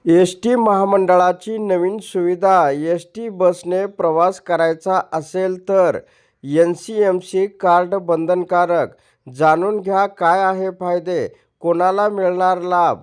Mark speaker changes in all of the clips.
Speaker 1: S T महामंडळाची नवीन सुविधा. S T बसने प्रवास करायचा असेल तर NCMC कार्ड बंधनकारक. जाणून घ्या काय आहे फायदे, कोणाला मिळणार लाभ.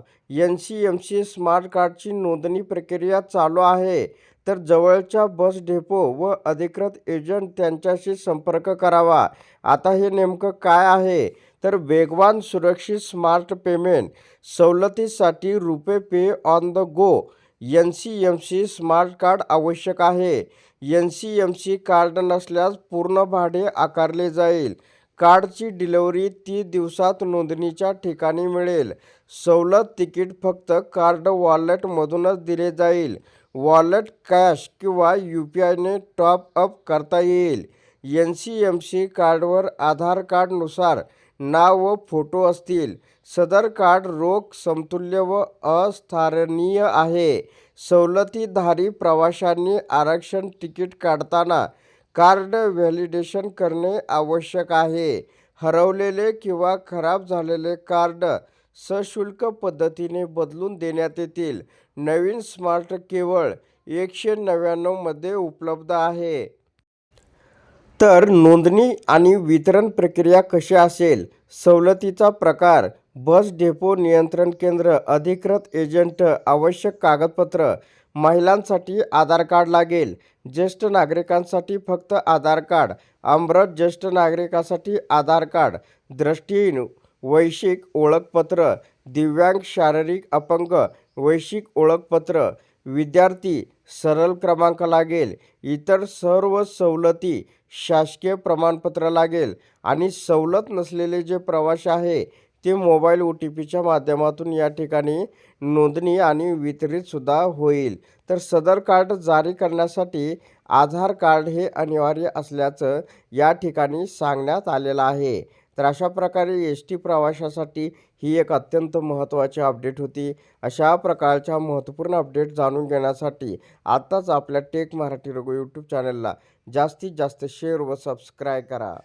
Speaker 1: NCMC स्मार्ट कार्डची नोंदणी प्रक्रिया चालू आहे, तर जवळच्या बस डेपो व अधिकृत एजंट यांच्याशी संपर्क करावा. आता हे नेमकं काय आहे, तर वेगवान सुरक्षित स्मार्ट पेमेंट सवलतीसाठी RuPay pay on the go. NCMC smart card आवश्यक आहे. NCMC कार्ड नसल्यास पूर्ण भाडे आकारले जाईल. कार्डची डिलिव्हरी 30 दिवसात नोंदणीच्या ठिकाणी मिळेल. सवलत तिकीट फक्त कार्ड वॉलेटमधूनच दिले जाईल. वॉलेट कॅश किंवा UPIने टॉप अप करता येईल. NCMC कार्डवर आधार कार्डनुसार नाव व फोटो असतील. सदर कार्ड रोख समतुल्य व अस्थायनीय आहे. सवलतीधारी प्रवाशांनी आरक्षण तिकीट काढताना कार्ड व्हॅलिडेशन करणे आवश्यक आहे. हरवलेले किंवा खराब झालेले कार्ड सशुल्क पद्धतीने बदलून देण्यात येतील. नवीन स्मार्ट केवळ 199 मध्ये उपलब्ध आहे. तर नोंदणी आणि वितरण प्रक्रिया कशी असेल? सवलतीचा प्रकार: बस डेपो, नियंत्रण केंद्र, अधिकृत एजंट. आवश्यक कागदपत्र: महिलांसाठी आधार कार्ड लागेल. ज्येष्ठ नागरिकांसाठी फक्त आधार कार्ड. आमरस ज्येष्ठ नागरिकांसाठी आधार कार्ड. दृष्टिहीन वैयक्तिक ओळखपत्र. दिव्यांग शारीरिक अपंग वैयक्तिक ओळखपत्र. विद्यार्थी सरळ क्रमांक लागेल. इतर सर्व सवलती शासकीय प्रमाणपत्र लागेल. आणि सवलत नसलेले जे प्रवासी आहे ते मोबाईल OTPच्या माध्यमातून या ठिकाणी नोंदणी आणि वितरित सुद्धा होईल. तर सदर कार्ड जारी करण्यासाठी आधार कार्ड हे अनिवार्य असल्याचं या ठिकाणी सांगण्यात आलेलं आहे. तर अशा प्रकारे ST प्रवाशासाठी ही एक अत्यंत महत्त्वाची अपडेट होती. अशा प्रकारच्या महत्त्वपूर्ण अपडेट जाणून घेण्यासाठी आत्ताच आपल्या टेक मराठी रघु यूट्यूब चॅनलला जास्तीत जास्त शेअर व सबस्क्राईब करा.